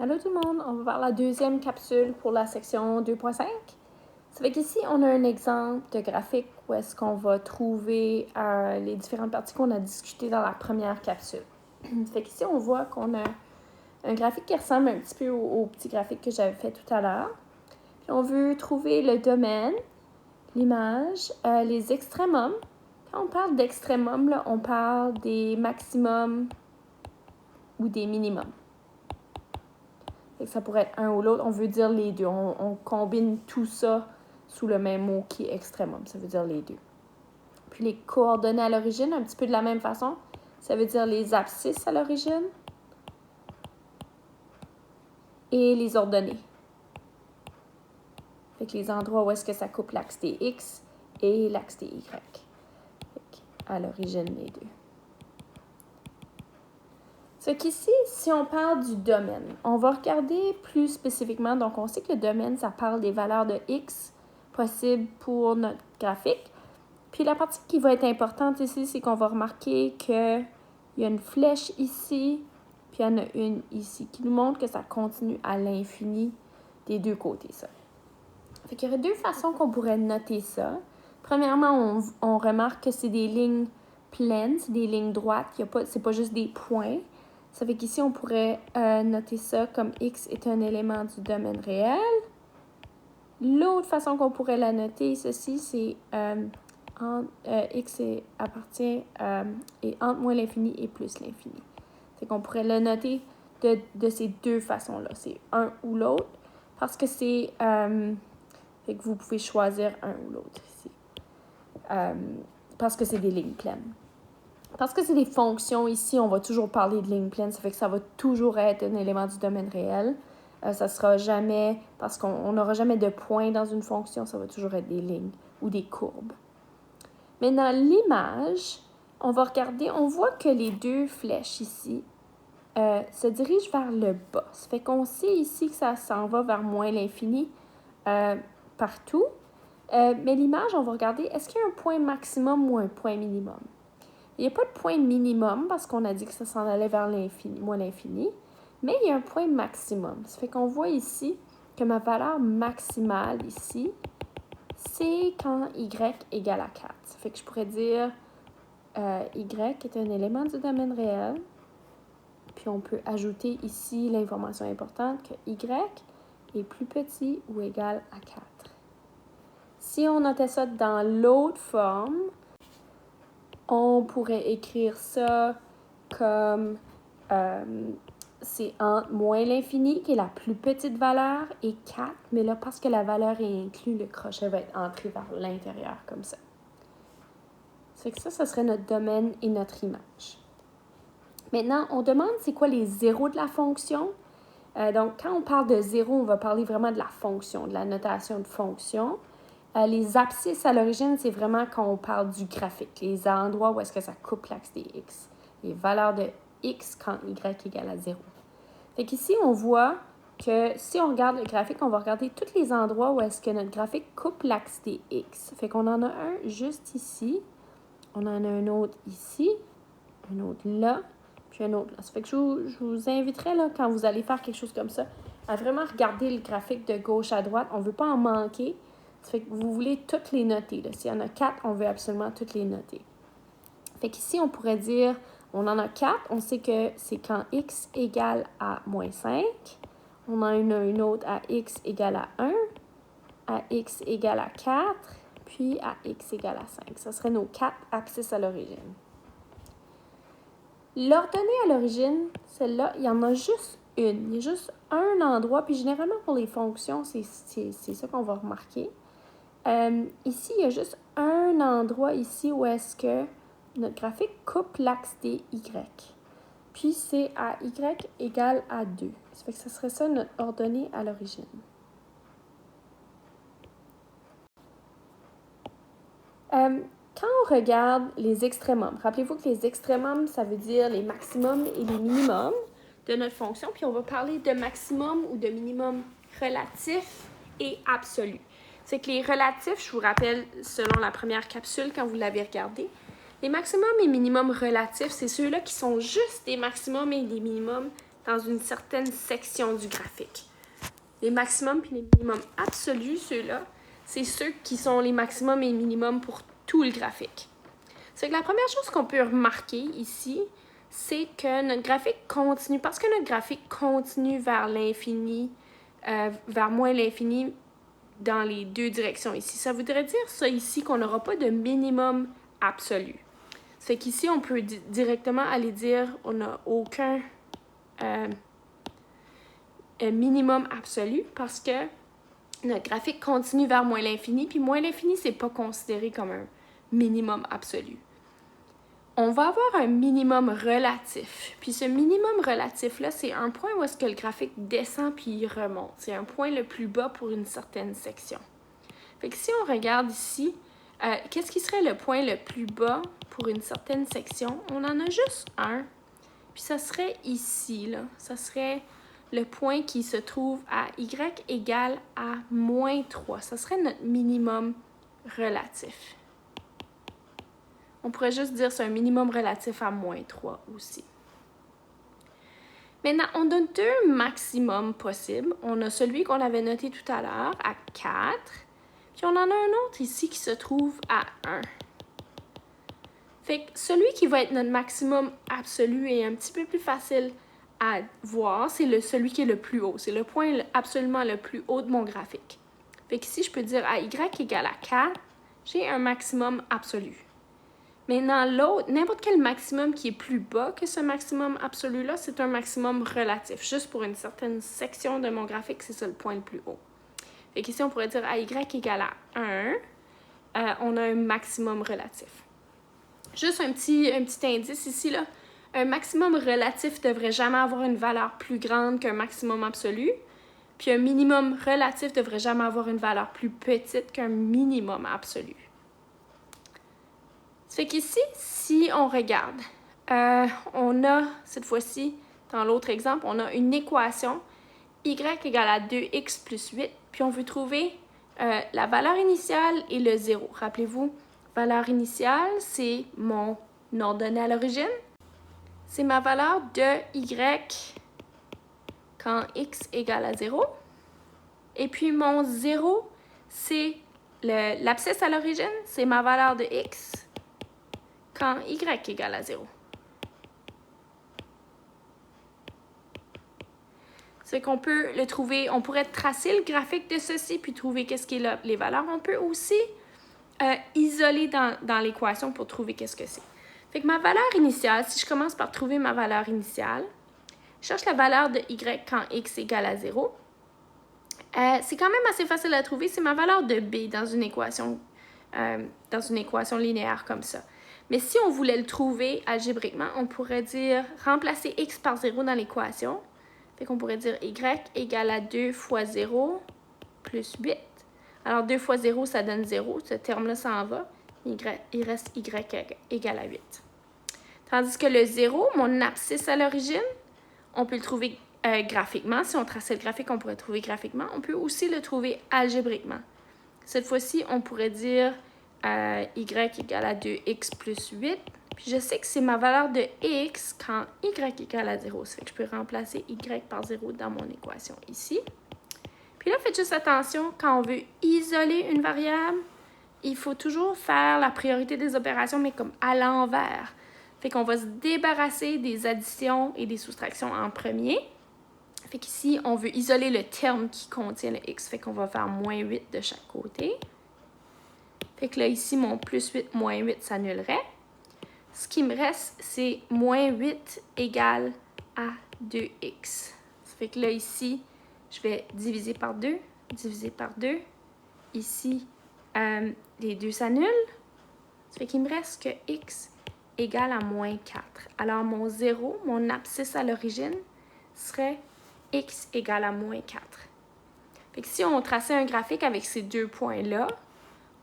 Allô tout le monde, on va voir la deuxième capsule pour la section 2.5. Ça fait qu'ici, on a un exemple de graphique où est-ce qu'on va trouver les différentes parties qu'on a discutées dans la première capsule. Ça fait qu'ici, on voit qu'on a un graphique qui ressemble un petit peu au petit graphique que j'avais fait tout à l'heure. Puis on veut trouver le domaine, l'image, les extrémums. Quand on parle d'extrémum, on parle des maximums ou des minimums. Ça pourrait être un ou l'autre. On veut dire les deux. On combine tout ça sous le même mot qui est extrémum. Ça veut dire les deux. Puis les coordonnées à l'origine, un petit peu de la même façon. Ça veut dire les abscisses à l'origine et les ordonnées. Fait que les endroits où est-ce que ça coupe l'axe des X et l'axe des Y. Fait à l'origine, les deux. Ce qu'ici, si on parle du domaine, on va regarder plus spécifiquement. Donc, on sait que le domaine, ça parle des valeurs de X possibles pour notre graphique. Puis la partie qui va être importante ici, c'est qu'on va remarquer qu'il y a une flèche ici, puis il y en a une ici, qui nous montre que ça continue à l'infini des deux côtés, ça. Fait qu'il y aurait deux façons qu'on pourrait noter ça. Premièrement, on remarque que c'est des lignes pleines, c'est des lignes droites, c'est pas juste des points. Ça fait qu'ici, on pourrait noter ça comme X est un élément du domaine réel. L'autre façon qu'on pourrait la noter, ceci, c'est X appartient et entre moins l'infini et plus l'infini. C'est qu'on pourrait le noter de ces deux façons-là. C'est un ou l'autre parce que c'est... fait que vous pouvez choisir un ou l'autre ici. Parce que c'est des lignes pleines. Parce que c'est des fonctions ici, on va toujours parler de lignes pleines. Ça fait que ça va toujours être un élément du domaine réel. Ça sera jamais, parce qu'on n'aura jamais de points dans une fonction, ça va toujours être des lignes ou des courbes. Maintenant, l'image, on va regarder, on voit que les deux flèches ici se dirigent vers le bas. Ça fait qu'on sait ici que ça s'en va vers moins l'infini partout. Mais l'image, on va regarder, est-ce qu'il y a un point maximum ou un point minimum? Il n'y a pas de point minimum parce qu'on a dit que ça s'en allait vers l'infini, moins l'infini, mais il y a un point maximum. Ça fait qu'on voit ici que ma valeur maximale ici, c'est quand y égale à 4. Ça fait que je pourrais dire y est un élément du domaine réel. Puis on peut ajouter ici l'information importante que y est plus petit ou égal à 4. Si on notait ça dans l'autre forme, on pourrait écrire ça comme c'est entre moins l'infini, qui est la plus petite valeur, et 4. Mais là, parce que la valeur est inclue, le crochet va être entré vers l'intérieur, comme ça. Ça fait que ça serait notre domaine et notre image. Maintenant, on demande c'est quoi les zéros de la fonction. Donc, quand on parle de zéro, on va parler vraiment de la fonction, de la notation de fonction. Les abscisses à l'origine, c'est vraiment quand on parle du graphique, les endroits où est-ce que ça coupe l'axe des X. Les valeurs de X quand Y égale à 0. Fait qu'ici, on voit que si on regarde le graphique, on va regarder tous les endroits où est-ce que notre graphique coupe l'axe des X. Fait qu'on en a un juste ici, on en a un autre ici, un autre là, puis un autre là. Ça fait que je vous inviterais, là, quand vous allez faire quelque chose comme ça, à vraiment regarder le graphique de gauche à droite. On ne veut pas en manquer. Ça fait que vous voulez toutes les noter. S'il y en a 4, on veut absolument toutes les noter. Fait qu'ici, on pourrait dire, on en a 4. On sait que c'est quand x égale à moins 5. On en a une autre à x égale à 1, à x égale à 4, puis à x égale à 5. Ça serait nos 4 abscisses à l'origine. L'ordonnée à l'origine, celle-là, il y en a juste une. Il y a juste un endroit, puis généralement pour les fonctions, c'est ça qu'on va remarquer. Ici, il y a juste un endroit ici où est-ce que notre graphique coupe l'axe des Y. Puis c'est à Y égale à 2. Ça fait que ce serait ça notre ordonnée à l'origine. Quand on regarde les extrémums, rappelez-vous que les extrémums, ça veut dire les maximums et les minimums de notre fonction. Puis on va parler de maximum ou de minimum relatif et absolu. C'est que les relatifs, je vous rappelle, selon la première capsule, quand vous l'avez regardé, les maximums et minimums relatifs, c'est ceux-là qui sont juste des maximums et des minimums dans une certaine section du graphique. Les maximums puis les minimums absolus, ceux-là, c'est ceux qui sont les maximums et minimums pour tout le graphique. C'est que la première chose qu'on peut remarquer ici, c'est que notre graphique continue, parce que notre graphique continue vers l'infini, vers moins l'infini dans les deux directions ici. Ça voudrait dire ça ici qu'on n'aura pas de minimum absolu. Ça fait qu'ici, on peut directement aller dire on n'a aucun minimum absolu parce que notre graphique continue vers moins l'infini, puis moins l'infini, c'est pas considéré comme un minimum absolu. On va avoir un minimum relatif. Puis ce minimum relatif-là, c'est un point où est-ce que le graphique descend puis il remonte. C'est un point le plus bas pour une certaine section. Fait que si on regarde ici, qu'est-ce qui serait le point le plus bas pour une certaine section? On en a juste un. Puis ça serait ici, là. Ça serait le point qui se trouve à y égale à moins 3. Ça serait notre minimum relatif. On pourrait juste dire que c'est un minimum relatif à moins 3 aussi. Maintenant, on a deux maximums possibles. On a celui qu'on avait noté tout à l'heure à 4. Puis on en a un autre ici qui se trouve à 1. Fait que celui qui va être notre maximum absolu et un petit peu plus facile à voir, c'est celui qui est le plus haut. C'est le point absolument le plus haut de mon graphique. Fait que ici, je peux dire à y égale à 4, j'ai un maximum absolu. Maintenant, l'autre, n'importe quel maximum qui est plus bas que ce maximum absolu-là, c'est un maximum relatif. Juste pour une certaine section de mon graphique, c'est ça le point le plus haut. Fait qu'ici, on pourrait dire à y égale à 1, on a un maximum relatif. Juste un petit indice ici, là. Un maximum relatif ne devrait jamais avoir une valeur plus grande qu'un maximum absolu. Puis un minimum relatif ne devrait jamais avoir une valeur plus petite qu'un minimum absolu. Ça fait qu'ici, si on regarde, on a, cette fois-ci, dans l'autre exemple, on a une équation y égale à 2x plus 8, puis on veut trouver la valeur initiale et le 0. Rappelez-vous, valeur initiale, c'est mon ordonnée à l'origine. C'est ma valeur de y quand x égale à 0. Et puis mon 0, c'est l'abscisse à l'origine, c'est ma valeur de x quand y égale à 0. C'est qu'on peut le trouver, on pourrait tracer le graphique de ceci puis trouver qu'est-ce qui est les valeurs. On peut aussi isoler dans l'équation pour trouver qu'est-ce que c'est. Fait que ma valeur initiale, si je commence par trouver ma valeur initiale, je cherche la valeur de y quand x égale à 0. C'est quand même assez facile à trouver. C'est ma valeur de b dans une équation linéaire comme ça. Mais si on voulait le trouver algébriquement, on pourrait dire remplacer x par 0 dans l'équation. Fait qu'on pourrait dire y égale à 2 fois 0 plus 8. Alors 2 fois 0, ça donne 0. Ce terme-là s'en va. Il reste y égale à 8. Tandis que le 0, mon abscisse à l'origine, on peut le trouver graphiquement. Si on traçait le graphique, on pourrait le trouver graphiquement. On peut aussi le trouver algébriquement. Cette fois-ci, on pourrait dire y égale à 2x plus 8. Puis je sais que c'est ma valeur de x quand y égale à 0. Ça fait que je peux remplacer y par 0 dans mon équation ici. Puis là, faites juste attention, quand on veut isoler une variable, il faut toujours faire la priorité des opérations, mais comme à l'envers. Fait qu'on va se débarrasser des additions et des soustractions en premier. Fait qu'ici, on veut isoler le terme qui contient le x. Fait qu'on va faire moins 8 de chaque côté. Fait que là, ici, mon plus 8, moins 8 s'annulerait. Ce qui me reste, c'est moins 8 égale à 2x. Ça fait que là, ici, je vais diviser par 2, diviser par 2. Ici, les deux s'annulent. Ça fait qu'il me reste que x égale à moins 4. Alors, mon 0, mon abscisse à l'origine, serait x égale à moins 4. Fait que si on traçait un graphique avec ces deux points-là,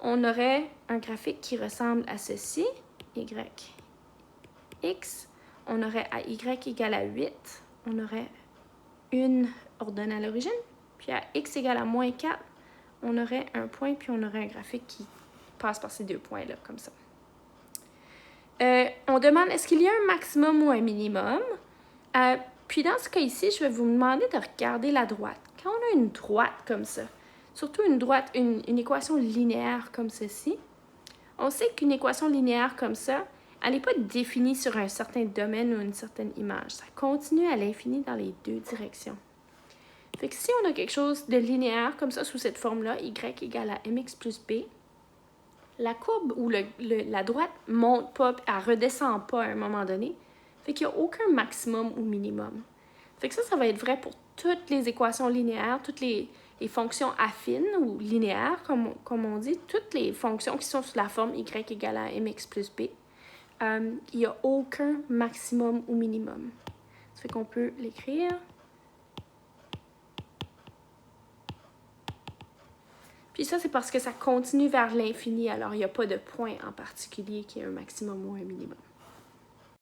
on aurait un graphique qui ressemble à ceci, y, x. On aurait à y égale à 8, on aurait une ordonnée à l'origine. Puis à x égale à moins 4, on aurait un point, puis on aurait un graphique qui passe par ces deux points-là, comme ça. On demande, est-ce qu'il y a un maximum ou un minimum? Puis dans ce cas ici, je vais vous demander de regarder la droite. Quand on a une droite comme ça, surtout une droite, une équation linéaire comme ceci, on sait qu'une équation linéaire comme ça, elle n'est pas définie sur un certain domaine ou une certaine image. Ça continue à l'infini dans les deux directions. Fait que si on a quelque chose de linéaire comme ça sous cette forme-là, y égale à mx plus b, la courbe ou la droite monte pas, elle redescend pas à un moment donné. Fait qu'il n'y a aucun maximum ou minimum. Fait que ça va être vrai pour toutes les équations linéaires, toutes les fonctions affines ou linéaires, comme on dit, toutes les fonctions qui sont sous la forme y égale à mx plus b. Il n'y a aucun maximum ou minimum. Ça fait qu'on peut l'écrire. Puis ça, c'est parce que ça continue vers l'infini, alors il n'y a pas de point en particulier qui est un maximum ou un minimum.